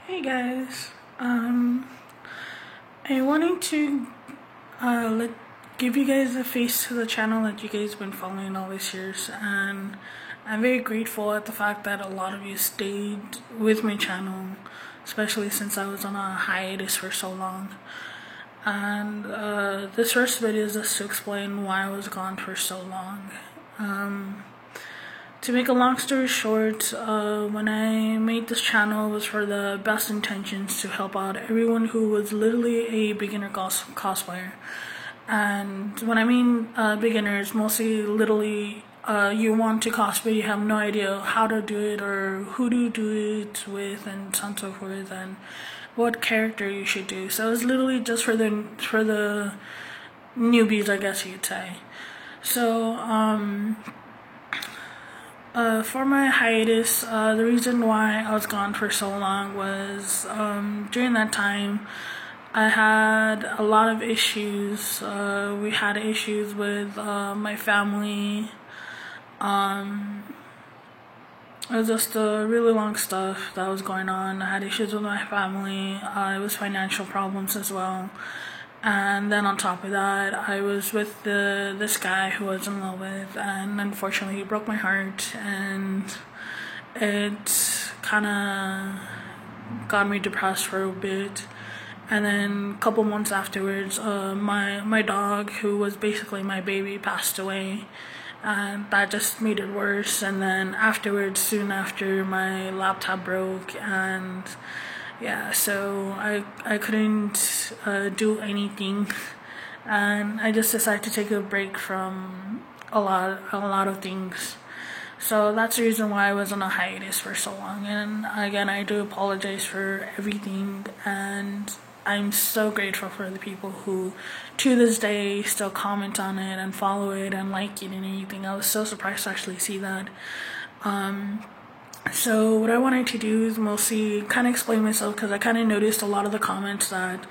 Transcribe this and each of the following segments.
Hey guys, I wanted to give you guys a face to the channel that you guys been following all these years, and I'm very grateful at the fact that a lot of you stayed with my channel, especially since I was on a hiatus for so long. And this first video is just to explain why I was gone for so long. To make a long story short, when I made this channel, it was for the best intentions to help out everyone who was literally a beginner cosplayer. And when I mean beginners, mostly literally you want to cosplay, you have no idea how to do it or who to do it with, and so on and so forth, and what character you should do. So it was literally just for the newbies, I guess you could say. So for my hiatus, the reason why I was gone for so long was during that time I had a lot of issues. We had issues with my family. It was just really long stuff that was going on. I had issues with my family. It was financial problems as well. And then on top of that, I was with this guy who I was in love with, and unfortunately he broke my heart, and it kind of got me depressed for a bit. And then a couple months afterwards, my dog, who was basically my baby, passed away, and that just made it worse. And then afterwards, soon after, my laptop broke, and yeah, so I couldn't do anything, and I just decided to take a break from a lot of things. So that's the reason why I was on a hiatus for so long. And again, I do apologize for everything, and I'm so grateful for the people who to this day still comment on it and follow it and like it and everything. I was so surprised to actually see that. So what I wanted to do is mostly kind of explain myself, because I kind of noticed a lot of the comments that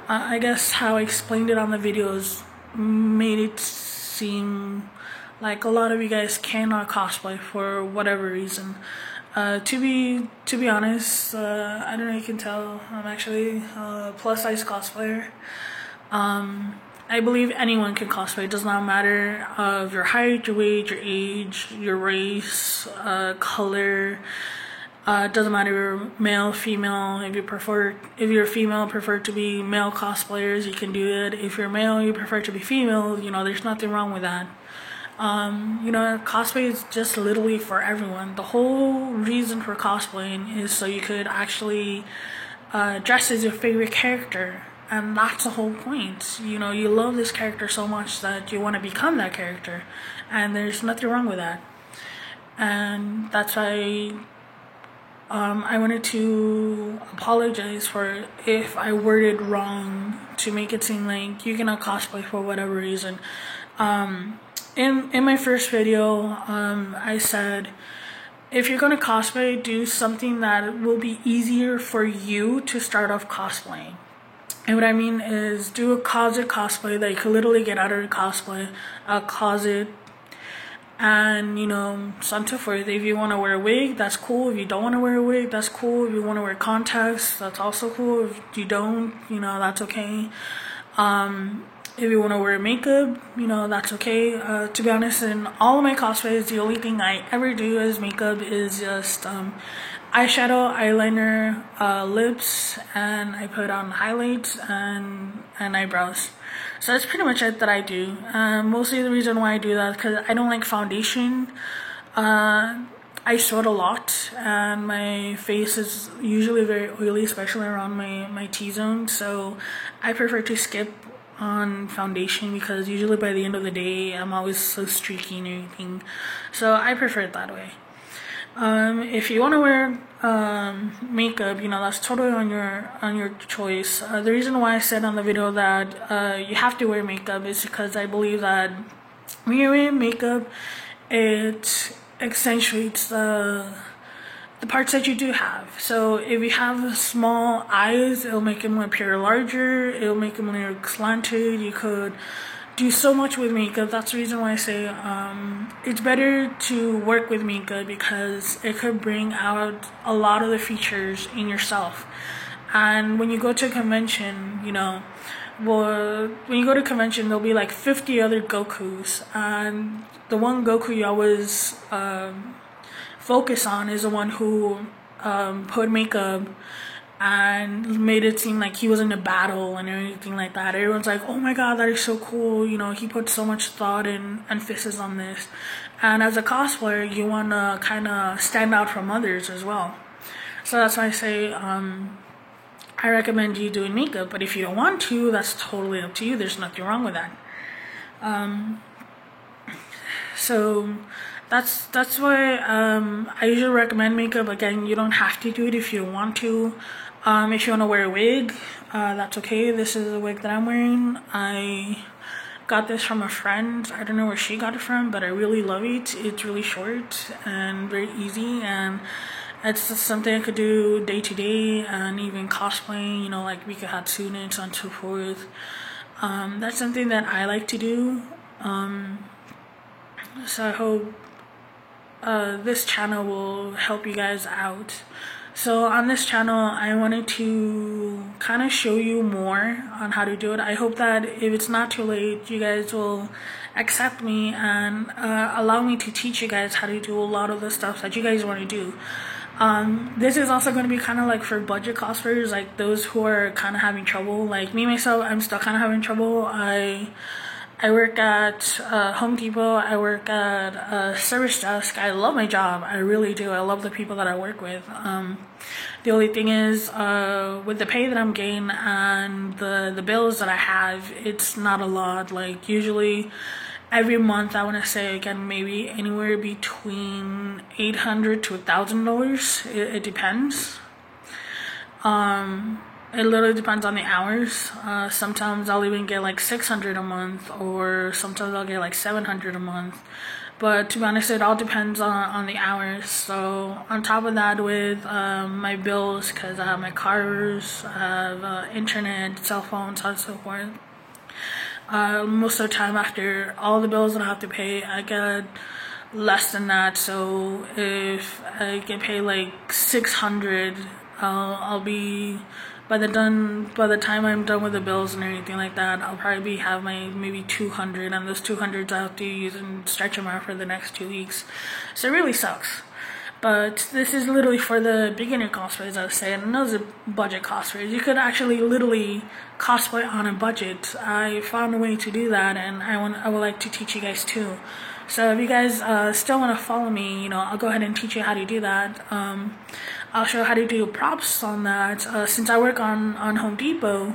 I guess how I explained it on the videos made it seem like a lot of you guys cannot cosplay for whatever reason. To be honest, I don't know if you can tell, I'm actually a plus size cosplayer. I believe anyone can cosplay. It does not matter of your height, your weight, your age, your race, color. It doesn't matter if you're male, female. If you're female, prefer to be male cosplayers, you can do it. If you're male, you prefer to be female. You know, there's nothing wrong with that. Cosplay is just literally for everyone. The whole reason for cosplaying is so you could actually dress as your favorite character. And that's the whole point. You know, you love this character so much that you want to become that character. And there's nothing wrong with that. And that's why I wanted to apologize for if I worded wrong to make it seem like you cannot cosplay for whatever reason. In my first video, I said, if you're going to cosplay, do something that will be easier for you to start off cosplaying. And what I mean is do a closet cosplay that you can literally get out of the cosplay, a closet, and so on and so forth. If you want to wear a wig, that's cool. If you don't want to wear a wig, that's cool. If you want to wear contacts, that's also cool. If you don't, that's okay. If you want to wear makeup, that's okay. To be honest, in all of my cosplays, the only thing I ever do as makeup is just eyeshadow, eyeliner, lips, and I put on highlights and eyebrows. So that's pretty much it that I do. Mostly the reason why I do that is because I don't like foundation. I sweat a lot, and my face is usually very oily, especially around my T-zone. So I prefer to skip on foundation, because usually by the end of the day I'm always so streaky and everything. So I prefer it that way. If you want to wear makeup, that's totally on your choice. The reason why I said on the video that you have to wear makeup is because I believe that when you wear makeup, it accentuates the parts that you do have. So if you have small eyes, it'll make them appear larger. It'll make them look slanted. You could do so much with makeup. That's the reason why I say it's better to work with makeup, because it could bring out a lot of the features in yourself. And when you go to a convention, well, when you go to a convention, there'll be like 50 other Gokus, and the one Goku you always focus on is the one who put makeup and made it seem like he was in a battle and everything like that. Everyone's like, oh my god, that is so cool, he put so much thought and emphasis on this. And as a cosplayer, you want to kind of stand out from others as well. So that's why I say I recommend you doing makeup. But if you don't want to, that's totally up to you. There's nothing wrong with that. So that's why I usually recommend makeup. Again, you don't have to do it if you don't want to. If you want to wear a wig, that's okay. This is the wig that I'm wearing. I got this from a friend. I don't know where she got it from, but I really love it. It's really short and very easy, and it's just something I could do day to day, and even cosplaying, like Mika Hatsune and so forth. That's something that I like to do. So I hope this channel will help you guys out. So on this channel, I wanted to kind of show you more on how to do it. I hope that if it's not too late, you guys will accept me and allow me to teach you guys how to do a lot of the stuff that you guys want to do. This is also going to be kind of like for budget cosplayers, like those who are kind of having trouble. Like me, myself, I'm still kind of having trouble. I work at Home Depot. I work at service desk. I love my job. I really do. I love the people that I work with. The only thing is, with the pay that I'm getting and the bills that I have, it's not a lot. Like usually every month, I want to say, again, maybe anywhere between $800 to $1,000. It depends. It literally depends on the hours. Sometimes I'll even get like $600 a month, or sometimes I'll get like $700 a month. But to be honest, it all depends on the hours. So on top of that, with my bills, because I have my cars, I have internet, cell phones, and so forth. Most of the time, after all the bills that I have to pay, I get less than that. So if I get paid like $600, I'll be by the time I'm done with the bills and everything like that, I'll probably have my maybe 200, and those 200s I have to use and stretch them out for the next 2 weeks. So it really sucks. But this is literally for the beginner cosplayers, I would say, and those are budget cosplayers. You could actually literally cosplay on a budget. I found a way to do that, and I would like to teach you guys too. So if you guys still want to follow me, I'll go ahead and teach you how to do that. I'll show you how to do props on that. Since I work on Home Depot,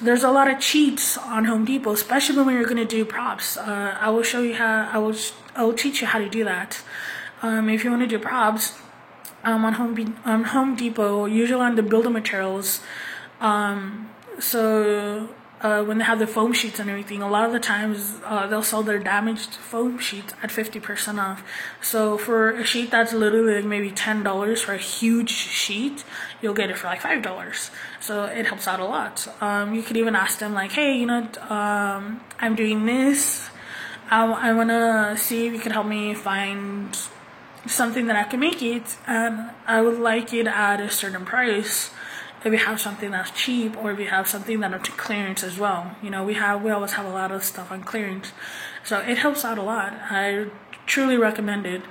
there's a lot of cheats on Home Depot, especially when you're going to do props. I will show you how. I will teach you how to do that. If you want to do props on Home Depot, usually on the building materials. When they have the foam sheets and everything, a lot of the times they'll sell their damaged foam sheets at 50% off. So for a sheet that's literally like maybe $10 for a huge sheet, you'll get it for like $5. So it helps out a lot. You could even ask them like, hey, I'm doing this. I want to see if you could help me find something that I can make it, and I would like it at a certain price. If you have something that's cheap, or if you have something that's on clearance as well. We always have a lot of stuff on clearance. So it helps out a lot. I truly recommend it.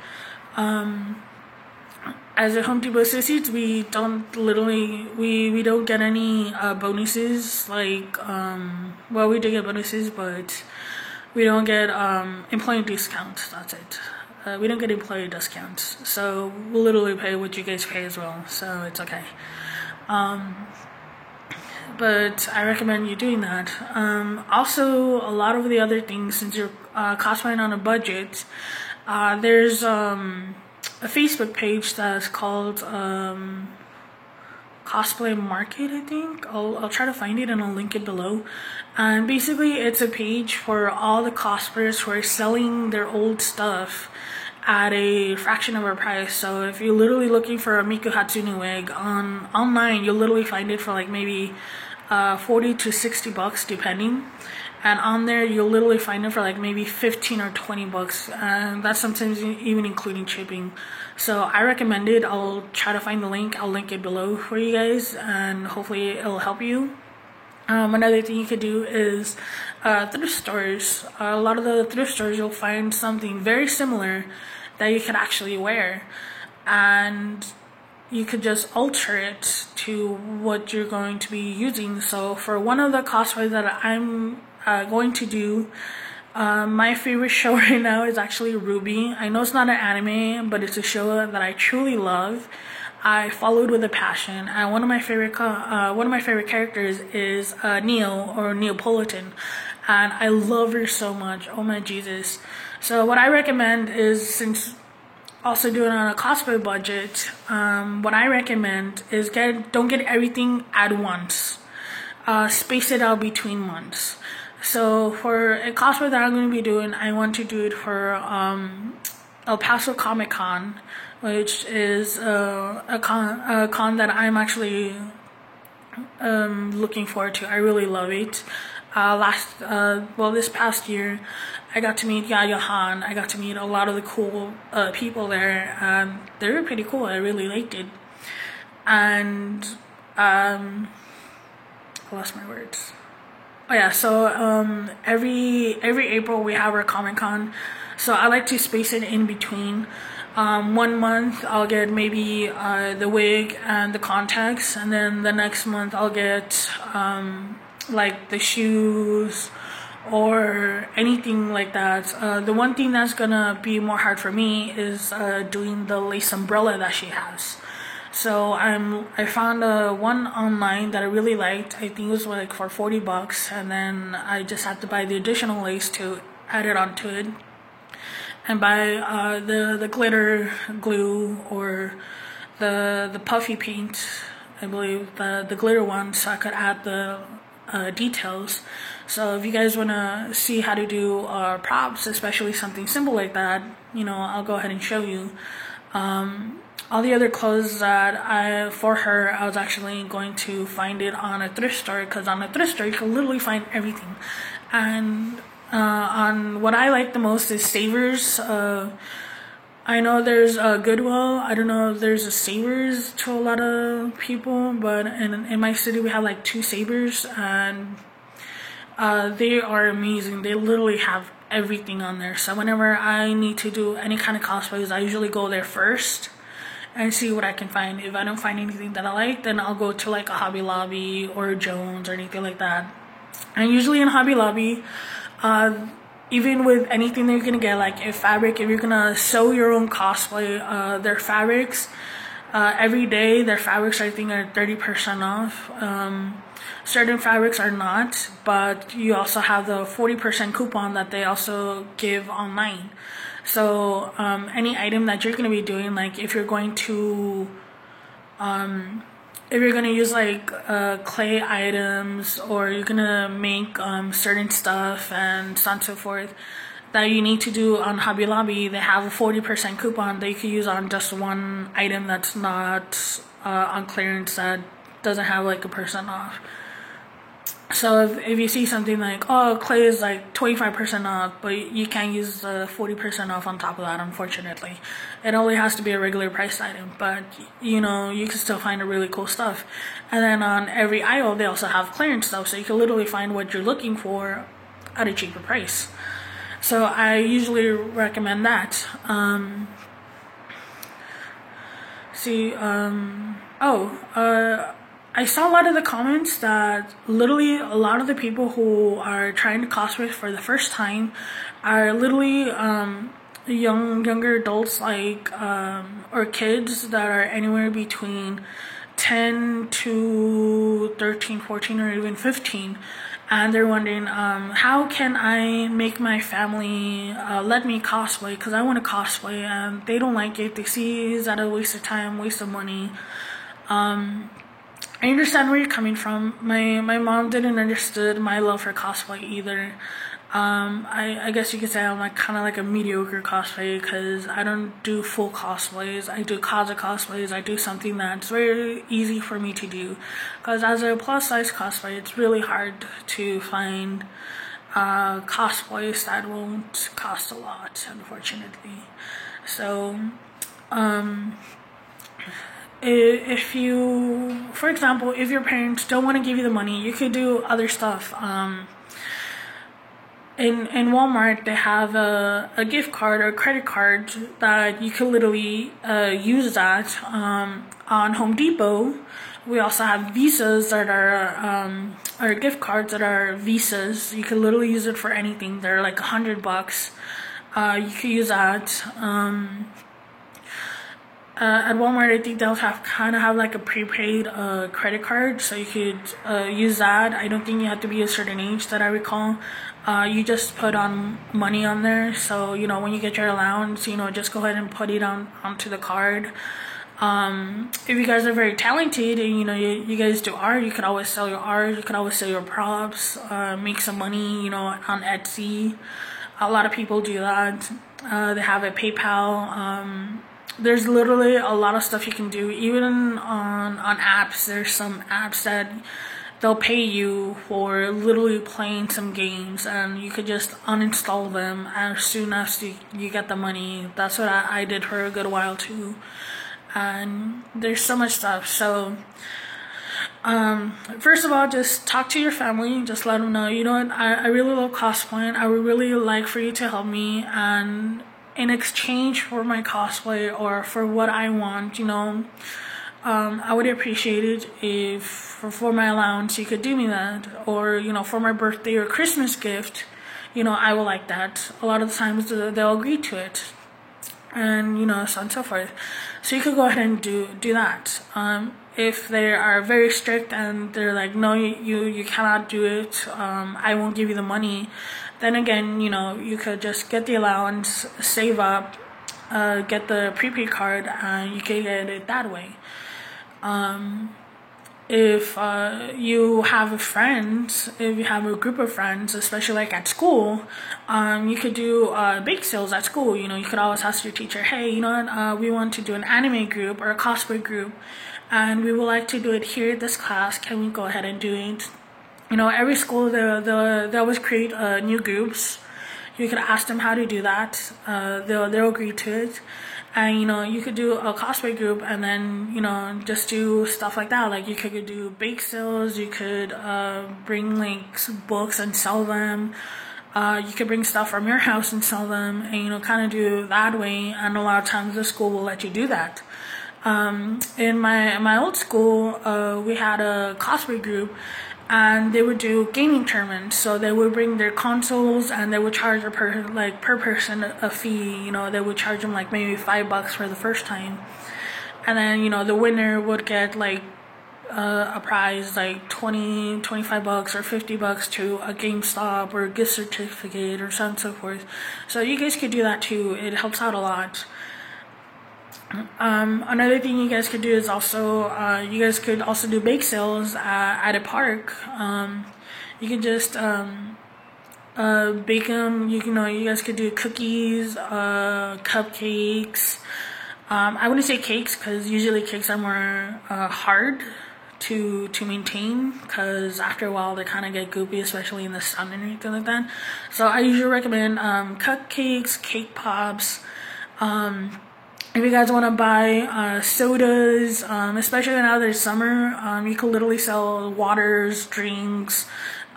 As a Home Depot associates, we don't get any bonuses. Like, we do get bonuses, but we don't get employee discounts. That's it. We don't get employee discounts. So we'll literally pay what you guys pay as well. So it's okay. But I recommend you doing that. Also, a lot of the other things, since you're cosplaying on a budget, there's a Facebook page that's called Cosplay Market, I think. I'll try to find it and I'll link it below. And basically, it's a page for all the cosplayers who are selling their old stuff at a fraction of our price. So if you're literally looking for a Miku Hatsune wig online, you'll literally find it for like maybe $40 to $60 depending. and on there you'll literally find it for like maybe 15 or 20 bucks, and that's sometimes even including shipping. So I recommend it. I'll try to find the link. I'll link it below for you guys, and hopefully it'll help you. Another thing you could do is thrift stores. A lot of the thrift stores, you'll find something very similar that you could actually wear, and you could just alter it to what you're going to be using. So for one of the cosplays that I'm going to do, my favorite show right now is actually RWBY. I know it's not an anime, but it's a show that I truly love. I followed with a passion, and one of my favorite characters is Neo, or Neapolitan, and I love her so much. Oh my Jesus! So what I recommend is, since also doing it on a cosplay budget, what I recommend is don't get everything at once. Space it out between months. So for a cosplay that I'm going to be doing, I want to do it for El Paso Comic Con, which is a con that I'm actually looking forward to. I really love it. This past year, I got to meet Yaya Han. I got to meet a lot of the cool people there, and they were pretty cool. I really liked it. And I lost my words. Oh yeah, so every April we have our Comic Con. So I like to space it in between. 1 month I'll get maybe the wig and the contacts, and then the next month I'll get like the shoes or anything like that. The one thing that's gonna be more hard for me is doing the lace umbrella that she has. So I found one online that I really liked. I think it was like for 40 bucks, and then I just had to buy the additional lace to add it onto it, and buy the glitter glue or the puffy paint, I believe, the glitter one, so I could add the details. So if you guys want to see how to do props, especially something simple like that, I'll go ahead and show you. All the other clothes that for her, I was actually going to find it on a thrift store, because on a thrift store you can literally find everything. And on what I like the most is Savers. I know there's a Goodwill. I don't know if there's a Savers to a lot of people, but in my city we have like 2 Savers, and they are amazing. They literally have everything on there. So whenever I need to do any kind of cosplays, I usually go there first and see what I can find. If I don't find anything that I like, then I'll go to like a Hobby Lobby or a Jones or anything like that. And usually in Hobby Lobby, even with anything that you're gonna get, like if you're gonna sew your own cosplay, their fabrics, every day their fabrics I think are 30% off. Certain fabrics are not, but you also have the 40% coupon that they also give online. So any item that you're going to be doing, like if you're going to use like clay items, or you're going to make certain stuff and so on and so forth that you need to do on Hobby Lobby, they have a 40% coupon that you can use on just one item that's not on clearance, that doesn't have like a % off. So if you see something like, oh, clay is like 25% off, but you can't use 40% off on top of that, unfortunately. It only has to be a regular price item, but you can still find really cool stuff. And then on every aisle, they also have clearance stuff, so you can literally find what you're looking for at a cheaper price. So I usually recommend that. I saw a lot of the comments that literally a lot of the people who are trying to cosplay for the first time are literally younger adults, like or kids that are anywhere between 10 to 13, 14, or even 15. And they're wondering, how can I make my family let me cosplay? Because I want to cosplay, and they don't like it. They see it's at a waste of time, waste of money. I understand where you're coming from. My mom didn't understand my love for cosplay either. I guess you could say I'm like kind of like a mediocre cosplay, because I don't do full cosplays. I do Kaza cosplays. I do something that's very easy for me to do, because as a plus size cosplay, it's really hard to find cosplays that won't cost a lot, unfortunately. So, if you, for example, if your parents don't want to give you the money, you could do other stuff. In Walmart, they have a gift card or a credit card that you can literally use that. On Home Depot, we also have Visas that are gift cards that are Visas. You can literally use it for anything. They're like $100. You can use that. At Walmart, I think they'll have like a prepaid credit card, so you could use that. I don't think you have to be a certain age, that I recall. You just put on money on there, so when you get your allowance, just go ahead and put it onto the card. If you guys are very talented and you guys do art, you can always sell your art. You can always sell your props, make some money. On Etsy, a lot of people do that. They have a PayPal. There's literally a lot of stuff you can do. Even on apps, there's some apps that they'll pay you for literally playing some games, and you could just uninstall them as soon as you get the money. That's what I did for a good while too. And there's so much stuff. So first of all, just talk to your family. Just let them know, what, I really love cosplaying. I would really like for you to help me, and in exchange for my cosplay or for what I want, I would appreciate it if for my allowance you could do me that, or for my birthday or Christmas gift, I will like that. A lot of the times they'll agree to it, and so on and so forth. So you could go ahead and do that. If they are very strict and they're like, no, you cannot do it, I won't give you the money, then again, you could just get the allowance, save up, get the prepaid card, and you can get it that way. If you have if you have a group of friends, especially like at school, you could do bake sales at school. You could always ask your teacher, hey, we want to do an anime group or a cosplay group, and we would like to do it here at this class. Can we go ahead and do it? Every school, they always create new groups. You could ask them how to do that. They'll agree to it. And, you could do a cosplay group and then, just do stuff like that. Like, you could do bake sales. You could bring, like, books and sell them. You could bring stuff from your house and sell them. And, kind of do that way. And a lot of times the school will let you do that. In my old school, we had a cosplay group, and they would do gaming tournaments. So they would bring their consoles, and they would charge per person a fee. They would charge them like maybe $5 for the first time, and then the winner would get like a prize like $20, $25 or $50 to a GameStop or a gift certificate or so on and so forth. So you guys could do that too. It helps out a lot. Another thing you guys could do is also, you guys could also do bake sales at a park. You could just bake them. You guys could do cookies, cupcakes. I wouldn't say cakes, because usually cakes are more hard to maintain, because after a while they kind of get goopy, especially in the sun and anything like that. So I usually recommend cupcakes, cake pops. If you guys want to buy sodas, especially now there's summer, you can literally sell waters, drinks,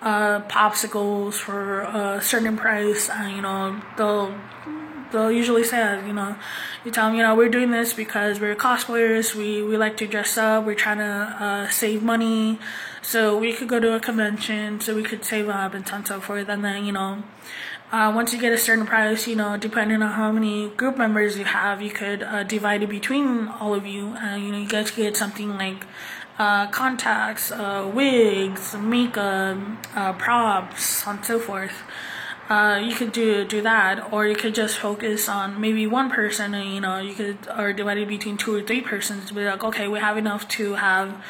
popsicles for a certain price. They'll usually say that, you tell them, we're doing this because we're cosplayers, we like to dress up, we're trying to save money, so we could go to a convention, so we could save up and so on and so forth. And then, once you get a certain price, depending on how many group members you have, you could divide it between all of you. You guys could get something like contacts, wigs, makeup, props, so on and so forth. You could do that, or you could just focus on maybe one person, and you could, or divide it between 2 or 3 persons to be like, okay, we have enough to have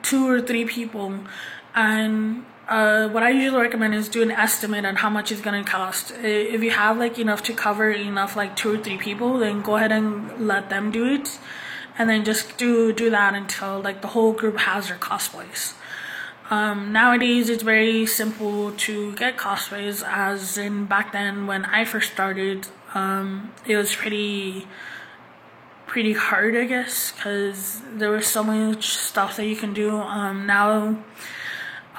2 or 3 people. And what I usually recommend is do an estimate on how much it's gonna cost. If you have like enough to cover enough like 2 or 3 people, then go ahead and let them do it, and then just do that until like the whole group has their cosplays. Nowadays it's very simple to get cosplays, as in back then when I first started, it was pretty hard, I guess, because there was so much stuff that you can do. Now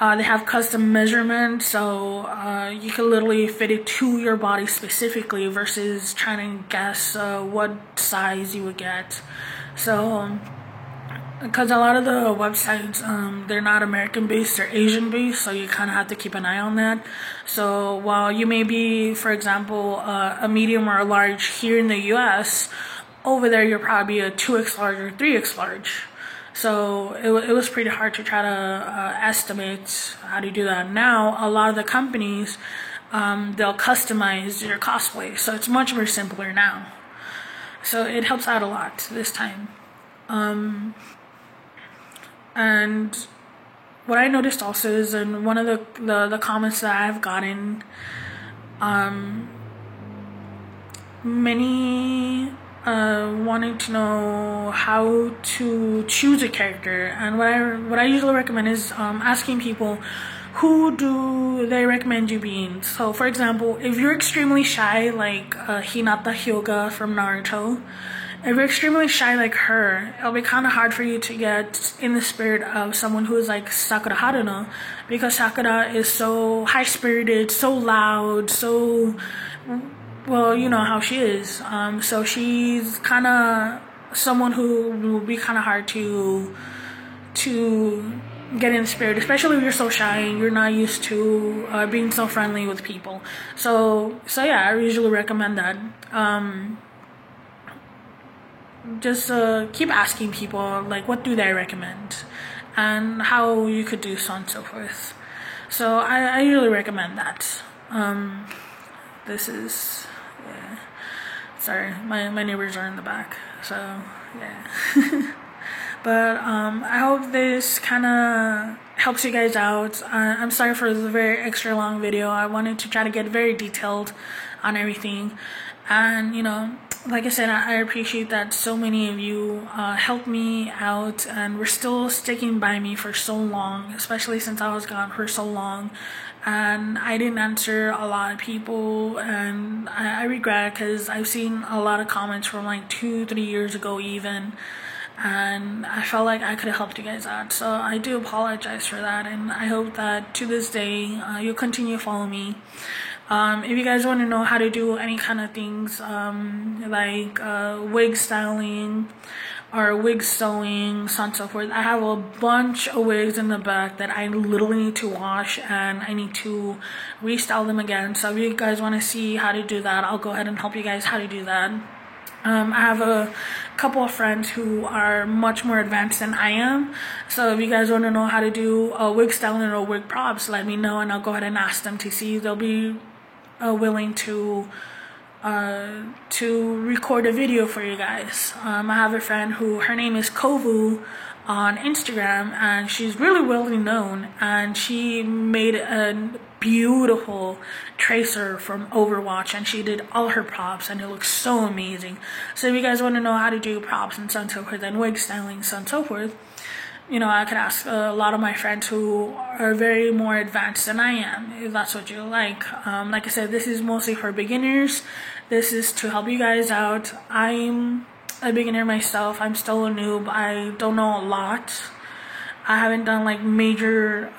they have custom measurements, so you can literally fit it to your body specifically versus trying to guess what size you would get. So because a lot of the websites, they're not American based, they're Asian based, so you kind of have to keep an eye on that. So while you may be, for example, a medium or a large here in the US, over there you're probably a 2X large or 3X large. So it was pretty hard to try to estimate how to do that. Now a lot of the companies, they'll customize your cosplay, so it's much more simpler now. So it helps out a lot this time. And what I noticed also is in one of the comments that I've gotten, many wanting to know how to choose a character, and what I usually recommend is asking people, who do they recommend you being? So for example, if you're extremely shy like Hinata Hyuga from Naruto, if you're extremely shy like her, it'll be kind of hard for you to get in the spirit of someone who is like Sakura Haruno, because Sakura is so high-spirited, so loud, so, well, you know how she is. So she's kind of someone who will be kind of hard to get in the spirit, especially if you're so shy and you're not used to being so friendly with people. So yeah, I usually recommend that. Just keep asking people, like, what do they recommend and how you could do so on and so forth. So I usually recommend that. This is, yeah, sorry, my neighbors are in the back, so yeah. But I hope this kind of helps you guys out. I'm sorry for the very extra long video. I wanted to try to get very detailed on everything, and you know, like I said, I appreciate that so many of you helped me out and were still sticking by me for so long, especially since I was gone for so long. And I didn't answer a lot of people, and I regret it, because I've seen a lot of comments from like 2-3 years ago even, and I felt like I could have helped you guys out. So I do apologize for that, and I hope that to this day you'll continue to follow me. If you guys want to know how to do any kind of things like wig styling or wig sewing, so on and so forth, I have a bunch of wigs in the back that I literally need to wash, and I need to restyle them again. So if you guys want to see how to do that, I'll go ahead and help you guys how to do that. I have a couple of friends who are much more advanced than I am, so if you guys want to know how to do wig styling or wig props, let me know, and I'll go ahead and ask them to see if they'll be willing to record a video for you guys. I have a friend who, her name is Kovu on Instagram, and she's really well known, and she made a beautiful tracer from Overwatch, and she did all her props, and it looks so amazing. So if you guys want to know how to do props and so on and so forth, and wig styling, so on and so forth, you know, I could ask a lot of my friends who are very more advanced than I am, if that's what you like. Like I said, this is mostly for beginners. This is to help you guys out. I'm a beginner myself. I'm still a noob. I don't know a lot. I haven't done like major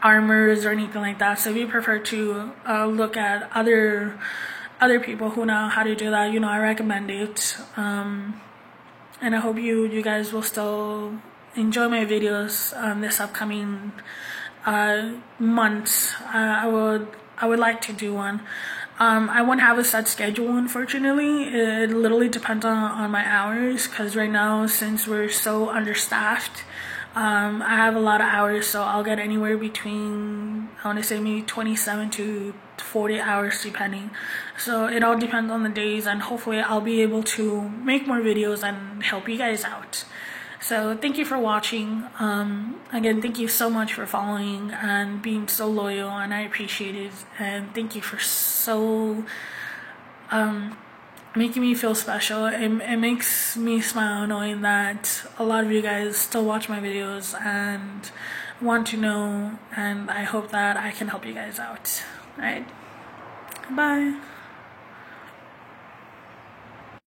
armors or anything like that. So if you prefer to look at other people who know how to do that, you know, I recommend it. And I hope you guys will still enjoy my videos this upcoming months. I would like to do one. I won't have a set schedule, unfortunately. It literally depends on my hours, because right now, since we're so understaffed, I have a lot of hours, so I'll get anywhere between, I want to say maybe 27 to 40 hours depending. So it all depends on the days, and hopefully I'll be able to make more videos and help you guys out. So thank you for watching. Again, thank you so much for following and being so loyal, and I appreciate it. And thank you for so making me feel special. It makes me smile knowing that a lot of you guys still watch my videos, and want to know, and I hope that I can help you guys out. Alright, bye.